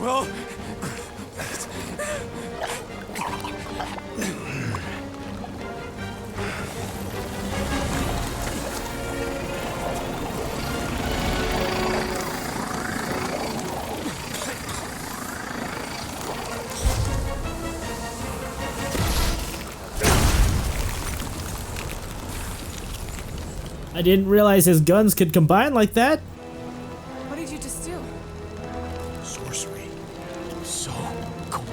Well... I didn't realize his guns could combine like that. What did you just do? Sorcery. So cold.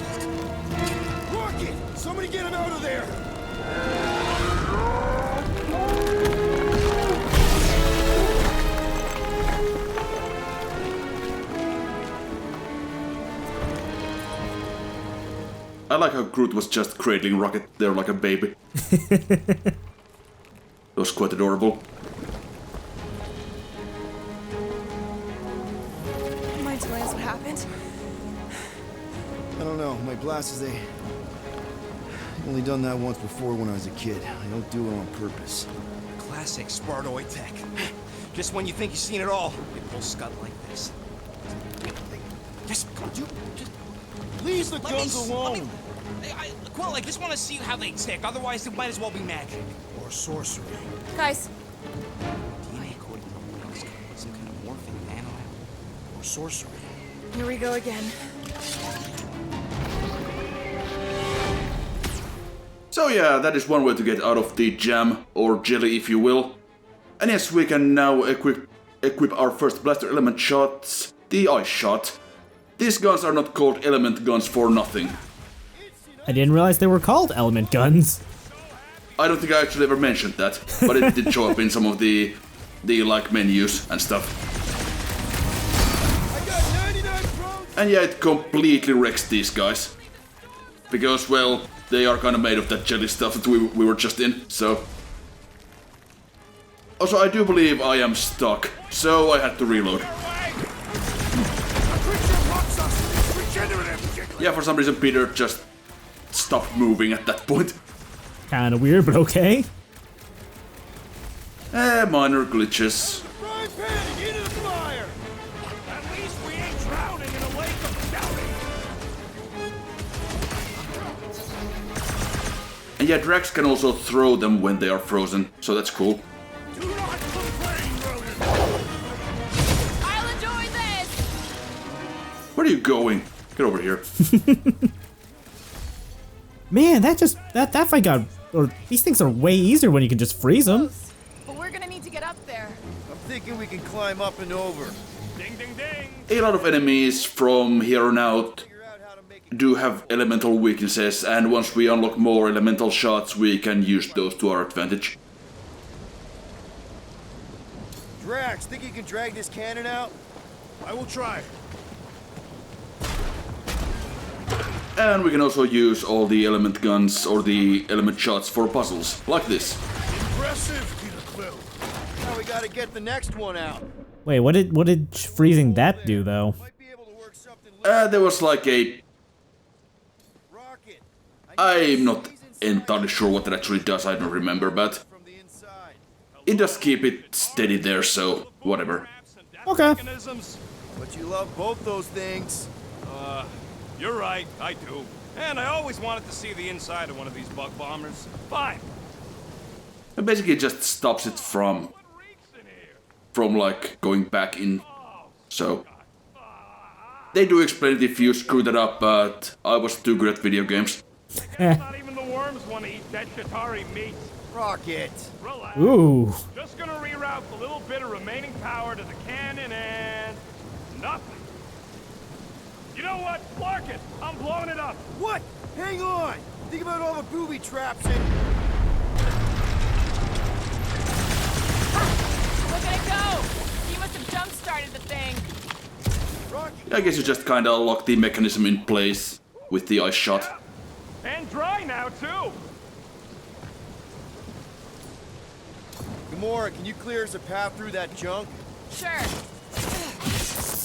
Rocket! Somebody get him out of there! I like how Groot was just cradling Rocket there like a baby. It was quite adorable. Mind telling us what happened? I don't know. My blasters, they... I've only done that once before when I was a kid. I don't do it on purpose. Classic Spartoid tech. Just when you think you've seen it all, they pull scud like this. Just, you, just... Leave the guns alone! Quill, I just want to see how they tick. Otherwise, it might as well be magic. Or sorcery. Guys, DNA coding some kind of morphing nano. Or sorcery. here we go again. So yeah, that is one way to get out of the jam, or jelly if you will. And yes, we can now equip our first blaster element shots, the ice shot. These guns are not called element guns for nothing. I didn't realize they were called element guns. I don't think I actually ever mentioned that, but it did show up in some of the like menus and stuff. I got 99 pros! And yeah, it completely wrecks these guys. Because, well, they are kind of made of that jelly stuff that we were just in, so... Also, I do believe I am stuck, so I had to reload. Yeah, for some reason Peter just stopped moving at that point. Kinda weird, but okay. Minor glitches. Frying pan into the fire! At least we ain't drowning in a lake of shouting! And yeah, Drax can also throw them when they are frozen, so that's cool. Do not complain, rodent! I'll enjoy this! Where are you going? Get over here. Man, that fight got... Or these things are way easier when you can just freeze them. But we're gonna need to get up there. I'm thinking we can climb up and over. Ding, ding, ding! A lot of enemies from here on out Figure out how to make it... do have elemental weaknesses, and once we unlock more elemental shots, we can use those to our advantage. Drax, think you can drag this cannon out? I will try. And we can also use all the element guns or the element shots for puzzles, like this. Impressive, Peter Quill. Now we gotta get the next one out. Wait, what did freezing that do though? Might be able to work something There was like a... Rocket. I'm not entirely sure what that actually does, I don't remember, but From the inside. it does keep it steady there, so whatever. Okay. But you love both those things. You're right, I do. And I always wanted to see the inside of one of these bug bombers. Fine. It basically just stops it from like going back in, so... They do explain it if you screw that up, but I was too good at video games. Not even the worms want to eat that Shatari meat. Rocket. Relax. Ooh. Just gonna reroute the little bit of remaining power to the cannon and... nothing. You know what? Clark it! I'm blowing it up! What? Hang on. Think about all the booby traps and... Look at it go! He must have jump-started the thing. I guess you just kinda lock the mechanism in place with the ice shot. And dry now, too! Gamora, can you clear us a path through that junk? Sure.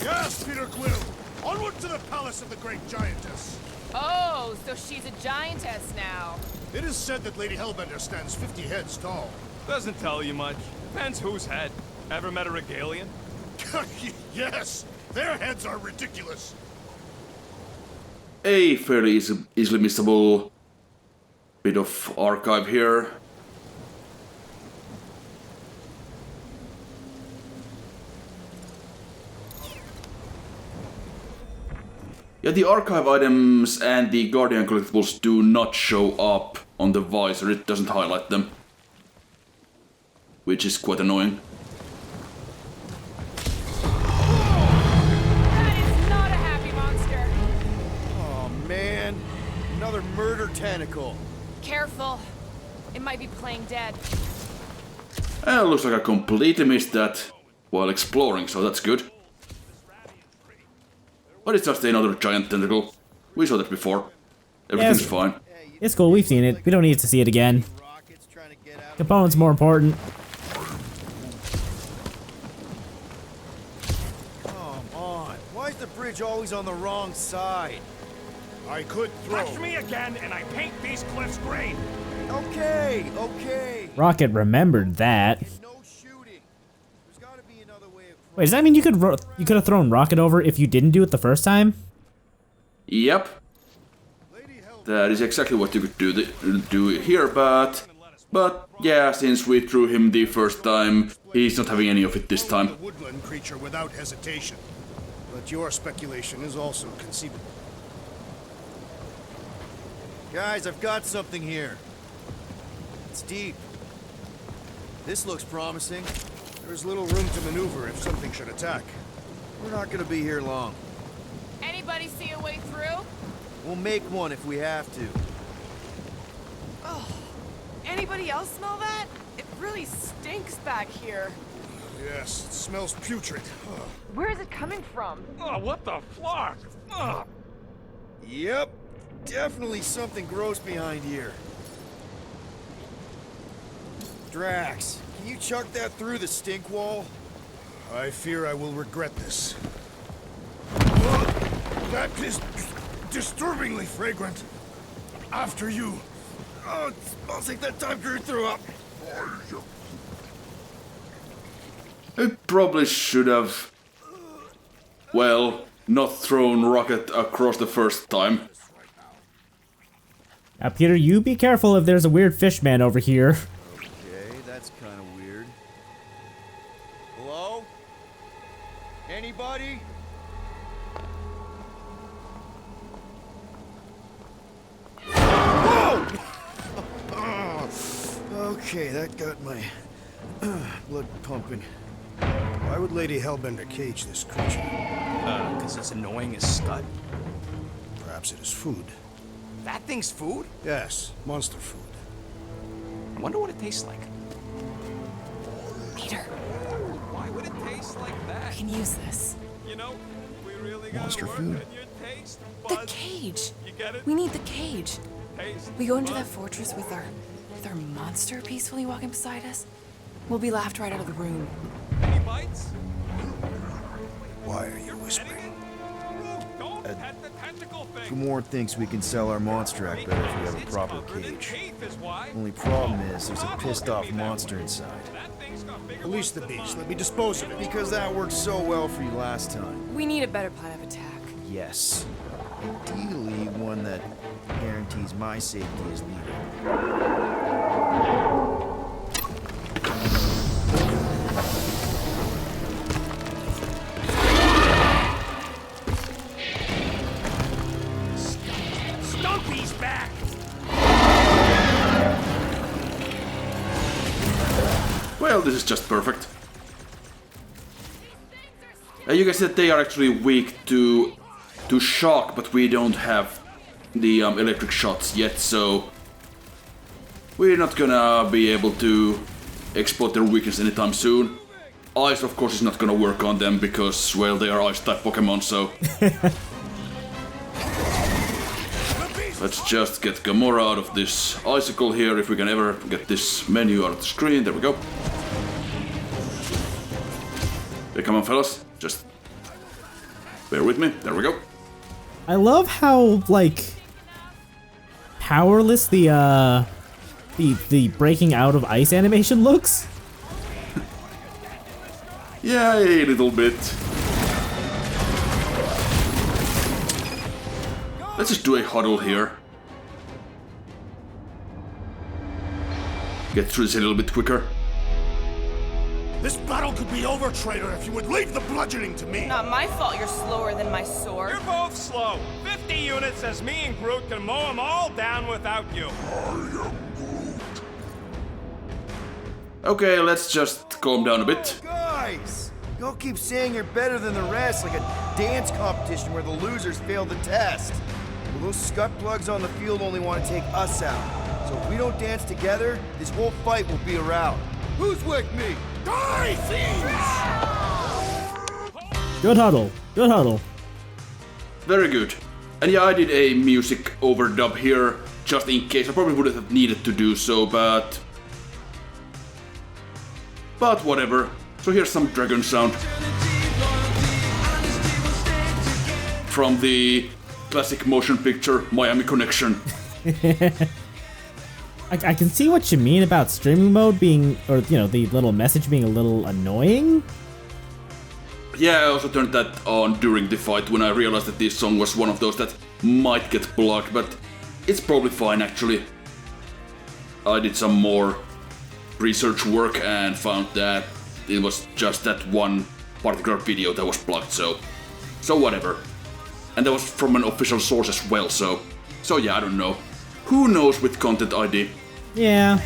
Yes, Peter Quill! Onward to the palace of the great giantess! Oh, so she's a giantess now. It is said that Lady Hellbender stands 50 heads tall. Doesn't tell you much. Depends whose head. Ever met a regalian? Yes! Their heads are ridiculous! a fairly easily missable bit of archive here. Yeah, the archive items and the Guardian collectibles do not show up on the visor, it doesn't highlight them. Which is quite annoying. That is not a happy monster. Oh man, another murder tentacle. Careful. It might be playing dead. Looks like I completely missed that while exploring, so that's good. But it's just another giant tentacle. We saw that before. Everything's Yes. fine. It's cool, we've seen it. We don't need to see it again. Rockets trying to get out. Components more important. Come on. Why is the bridge always on the wrong side? I could touch me again, and I paint these cliffs green. Okay, okay. Rocket remembered that. No shooting. There's gotta be another way of. Wait, does that mean you could have thrown Rocket over if you didn't do it the first time? Yep. That is exactly what you could do here, but yeah, since we threw him the first time, he's not having any of it this A time. woodland creature without hesitation. But your speculation is also conceivable. Guys, I've got something here. It's deep. This looks promising. There's little room to maneuver if something should attack. We're not gonna be here long. Anybody see a way through? We'll make one if we have to. Oh, anybody else smell that? It really stinks back here. Yes, it smells putrid. Where is it coming from? Oh, what the flark? Oh. Yep. Definitely something gross behind here. Drax, can you chuck that through the stink wall? I fear I will regret this. That is disturbingly fragrant. After you. Oh, it smells like that time Drew threw up. I probably should have, well, not thrown Rocket across the first time. Now, Peter, you be careful if there's a weird fish man over here. Okay, that's kind of weird. Hello? Anybody? Okay, that got my blood pumping. Why would Lady Hellbender cage this creature? Because it's annoying as scud. Perhaps it is food. That thing's food? Yes, monster food. I wonder what it tastes like. Peter, Why would it taste like that? I can use this. You know, we really Monster gotta food? work on your taste The buds. cage. You get it? We need the cage. Taste We go into that buds. fortress with our monster peacefully walking beside us. We'll be laughed right out of the room. Any bites? Why are you whispering? Anything? Ooh, don't pet the tentacle thing. Kumor thinks we can sell our monster act better if we have a It's proper covered in cage. teeth is why. Only problem is there's a pissed off monster inside. That thing's got bigger Release the ones than beast. mine. Let me dispose of it. Because that worked so well for you last time. We need a better plan of attack. Yes. Ideally, one that guarantees my safety as leader. Stumpy's back! Well, this is just perfect. You guys said they are actually weak to shock, but we don't have the electric shots yet, so we're not gonna be able to exploit their weakness anytime soon. Ice, of course, is not gonna work on them because, well, they are ice-type Pokemon, so... Let's just get Gamora out of this icicle here, if we can ever get this menu out of the screen. There we go. Hey, come on, fellas. Just bear with me. There we go. I love how, like, powerless the breaking out of ice animation looks. Yeah, a little bit. Go! Let's just do a huddle here. Get through this a little bit quicker. This battle could be over, traitor, if you would leave the bludgeoning to me. Not my fault you're slower than my sword. You're both slow. 50 units as me and Groot can mow them all down without you. Okay, let's just calm down a bit. Guys! Y'all keep saying you're better than the rest, like a dance competition where the losers fail the test. Well, those scut plugs on the field only want to take us out. So if we don't dance together, this whole fight will be a rout. Who's with me? Die, thieves! Good huddle. Good huddle. Very good. And yeah, I did a music overdub here, just in case. I probably wouldn't have needed to do so, but whatever. So here's some dragon sound from the classic motion picture Miami Connection. I can see what you mean about streaming mode being, or you know, the little message being a little annoying. Yeah, I also turned that on during the fight when I realized that this song was one of those that might get blocked, but it's probably fine actually. I did some more research work and found that it was just that one particular video that was blocked, so whatever. And that was from an official source as well, so yeah, I don't know. Who knows with content ID? Yeah.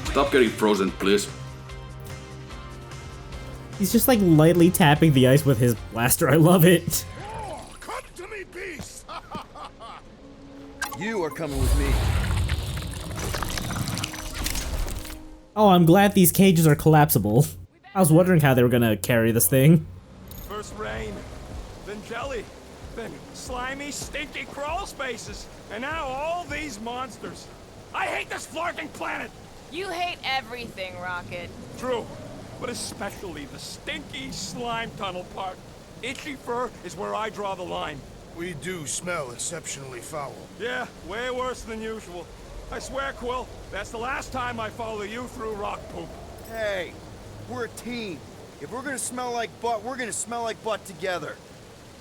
Stop getting frozen, please. He's just like lightly tapping the ice with his blaster. I love it. Oh, come to me, beast! You are coming with me. Oh, I'm glad these cages are collapsible. I was wondering how they were gonna carry this thing. First rain, then jelly, then slimy, stinky crawl spaces, and now all these monsters. I hate this flarking planet! You hate everything, Rocket. True, but especially the stinky slime tunnel part. Itchy fur is where I draw the line. We do smell exceptionally foul. Yeah, way worse than usual. I swear, Quill, that's the last time I follow you through rock poop. Hey, we're a team. If we're gonna smell like butt, we're gonna smell like butt together.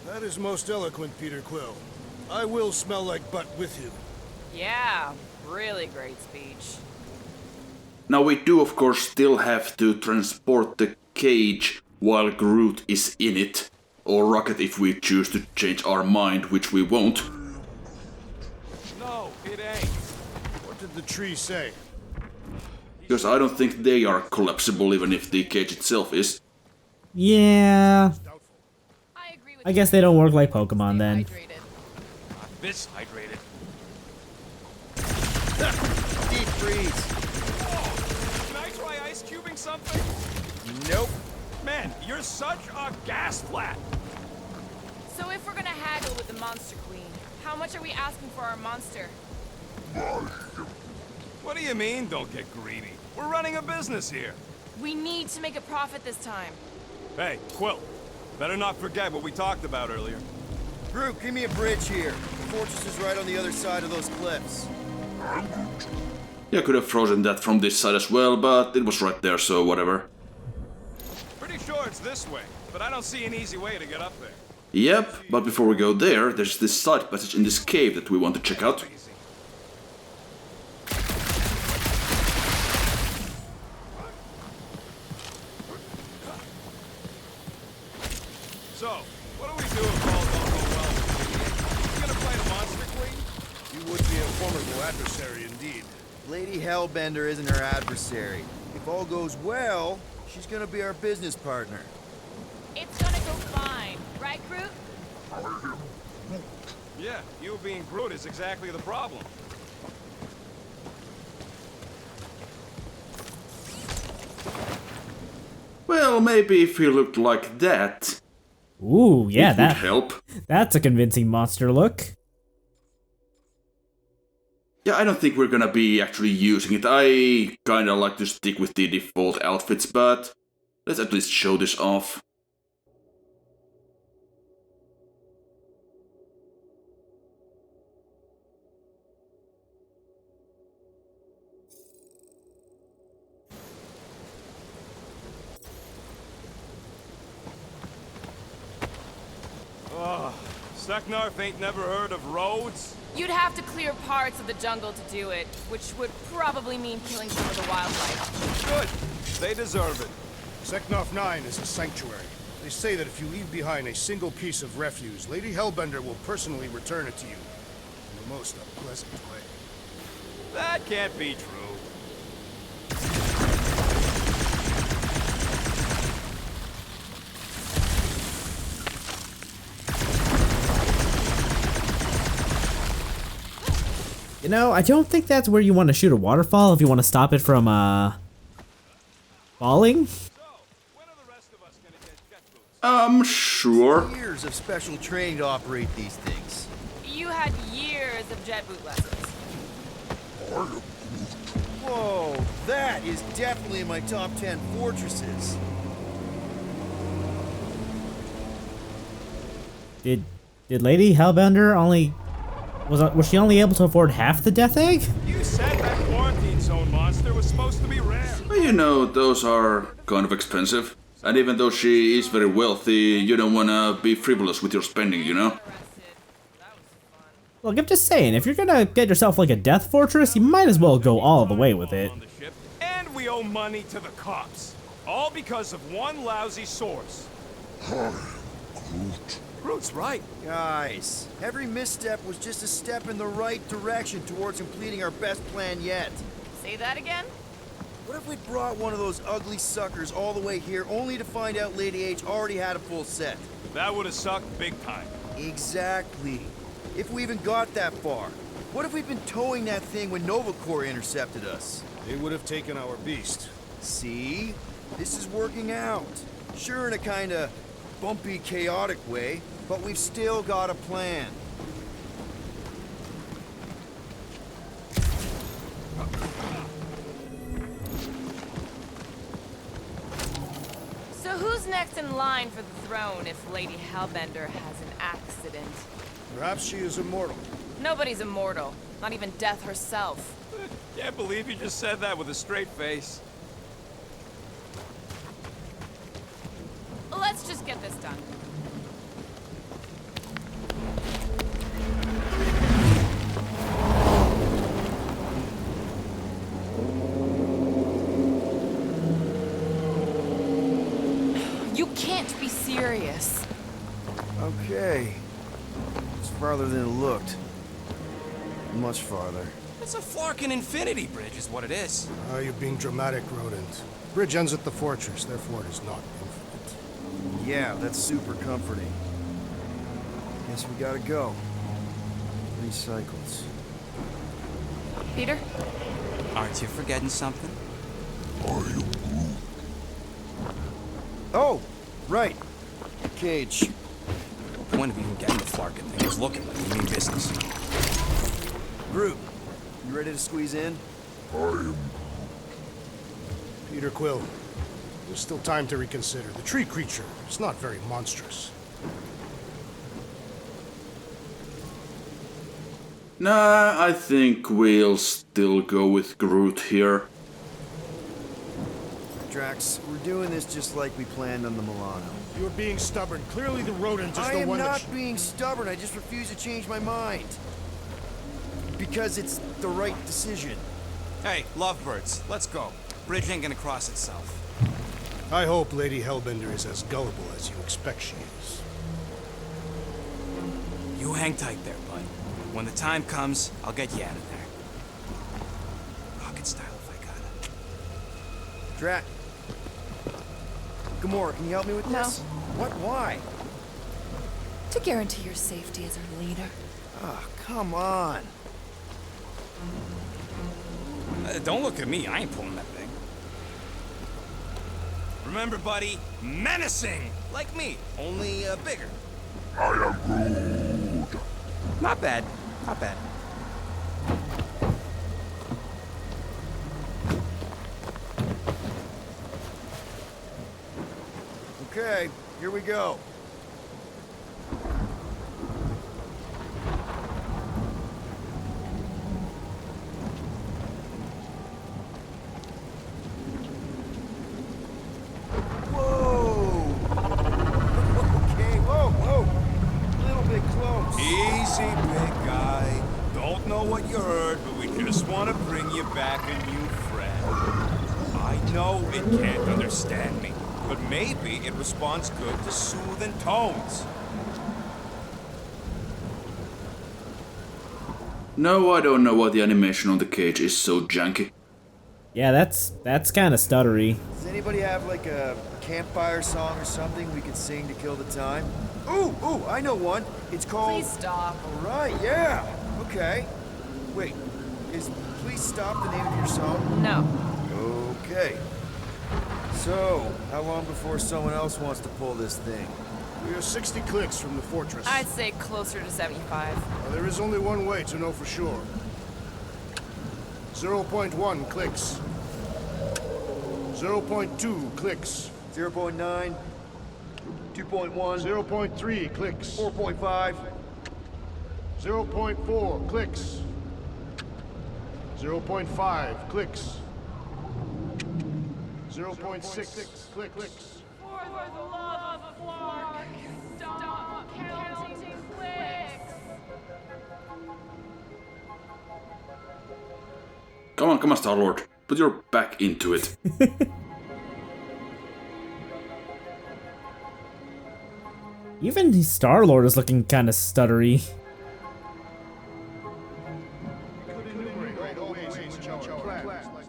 That is most eloquent, Peter Quill. I will smell like butt with you. Yeah, really great speech. Now we do of course still have to transport the cage while Groot is in it. Or Rocket if we choose to change our mind, which we won't. No, it ain't. What did the tree say? Because I don't think they are collapsible even if the cage itself is. Yeah. I agree with I guess they don't work like Pokemon then. Hydrated. Not this hydrated. Deep freeze. Can I try ice cubing something? Nope. Man, you're such a gas flat. So if we're gonna haggle with the Monster Queen, how much are we asking for our monster? What do you mean, don't get greedy? We're running a business here. We need to make a profit this time. Hey, Quill, better not forget what we talked about earlier. Groot, give me a bridge here. The fortress is right on the other side of those cliffs. Yeah, I could have frozen that from this side as well, but it was right there, so whatever. Pretty sure it's this way, but I don't see an easy way to get up there. Yep, but before we go there, there's this side passage in this cave that we want to check out. So, what do we do if all don't go well? You gonna play the Monster Queen? You would be a formidable adversary indeed. Lady Hellbender isn't her adversary. If all goes well, she's gonna be our business partner. It's gonna go fine, right, Groot? Yeah, you being Groot is exactly the problem. Well, maybe if he looked like that, Ooh, yeah, it would that help. that's a convincing monster look. Yeah, I don't think we're gonna be actually using it. I kinda like to stick with the default outfits, but let's at least show this off. Seknarf ain't never heard of roads? You'd have to clear parts of the jungle to do it, which would probably mean killing some of the wildlife. Good. They deserve it. Seknarf 9 is a sanctuary. They say that if you leave behind a single piece of refuse, Lady Hellbender will personally return it to you. In the most unpleasant way. That can't be true. You know, I don't think that's where you want to shoot a waterfall if you want to stop it from, falling. Sure. Years of special training to operate these things. You had years of jet boot lessons. Whoa, that is definitely in my top 10 fortresses. Did Lady Hellbender only... Was she only able to afford half the death egg? You said that quarantine zone monster was supposed to be rare. Well, you know, those are kind of expensive. And even though she is very wealthy, you don't wanna be frivolous with your spending, you know? Look, I'm just saying, if you're gonna get yourself like a death fortress, you might as well go all the way with it. On the ship, and we owe money to the cops. All because of one lousy source. Groot's right. Guys, every misstep was just a step in the right direction towards completing our best plan yet. Say that again? What if we brought one of those ugly suckers all the way here only to find out Lady H already had a full set? That would have sucked big time. Exactly. If we even got that far. What if we'd been towing that thing when Nova Corps intercepted us? They would have taken our beast. See? This is working out. Sure, in a kinda bumpy, chaotic way, but we've still got a plan. So who's next in line for the throne if Lady Hellbender has an accident? Perhaps she is immortal. Nobody's immortal. Not even death herself. Can't believe you just said that with a straight face. Let's just get this done. You can't be serious. Okay. It's farther than it looked. Much farther. It's a Flarkin infinity bridge is what it is. You're being dramatic, Rodent. Bridge ends at the fortress, therefore it is not infinite. Yeah, that's super comforting. Guess we gotta go. 3 cycles. Peter? Aren't you forgetting something? Oh, right. Cage. The point of even getting the Flarkin thing was looking like you mean business. Groot, you ready to squeeze in? Peter Quill, there's still time to reconsider. The tree creature is not very monstrous. Nah, I think we'll still go with Groot here. Drax, we're doing this just like we planned on the Milano. You're being stubborn. Clearly the rodent is I the am one not that... being stubborn, I just refuse to change my mind. Because it's the right decision. Hey, lovebirds, let's go. Bridge ain't gonna cross itself. I hope Lady Hellbender is as gullible as you expect she is. You hang tight there, bud. When the time comes, I'll get you out of there. Rocket style if I got it. Drax. Gamora, can you help me with No. this? What? Why? To guarantee your safety as our leader. Ah, come on. Don't look at me, I ain't pulling that thing. Remember, buddy, menacing! Like me, only bigger. I am Groot. Not bad, not bad. Okay, here we go. Whoa! Okay, whoa, whoa! A little bit close. but maybe it responds good to soothing tones. No, I don't know why the animation on the cage is so janky. Yeah, that's kind of stuttery. Does anybody have like a campfire song or something we could sing to kill the time? Ooh, I know one. It's called... Please stop. All right, yeah. Okay. Wait, is Please Stop the name of your song? No. Okay. So, how long before someone else wants to pull this thing? We are 60 clicks from the fortress. I'd say closer to 75. Well, there is only one way to know for sure. 0.1 clicks. 0.2 clicks. 0.9, 2.1, 0.3 clicks. 4.5. 0.4 clicks. 0.5 clicks. 0.6 clicks. For the love of Clark, stop counting clicks. Come on, Star-Lord. Put your back into it. Even Star-Lord is looking kind of stuttery.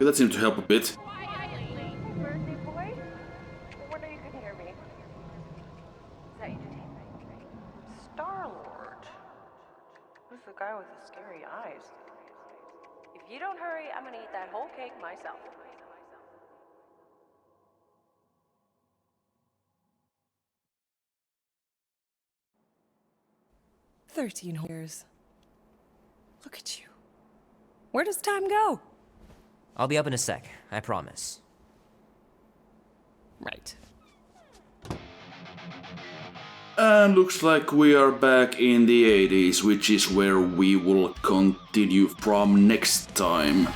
Yeah, that seemed to help a bit. Birthday boy? I wonder you could hear me. Is that you, Star-Lord? Who's the guy with the scary eyes? If you don't hurry, I'm gonna eat that whole cake myself. "13 years. Look at you. Where does time go?" I'll be up in a sec, I promise. Right. And looks like we are back in the 80s, which is where we will continue from next time.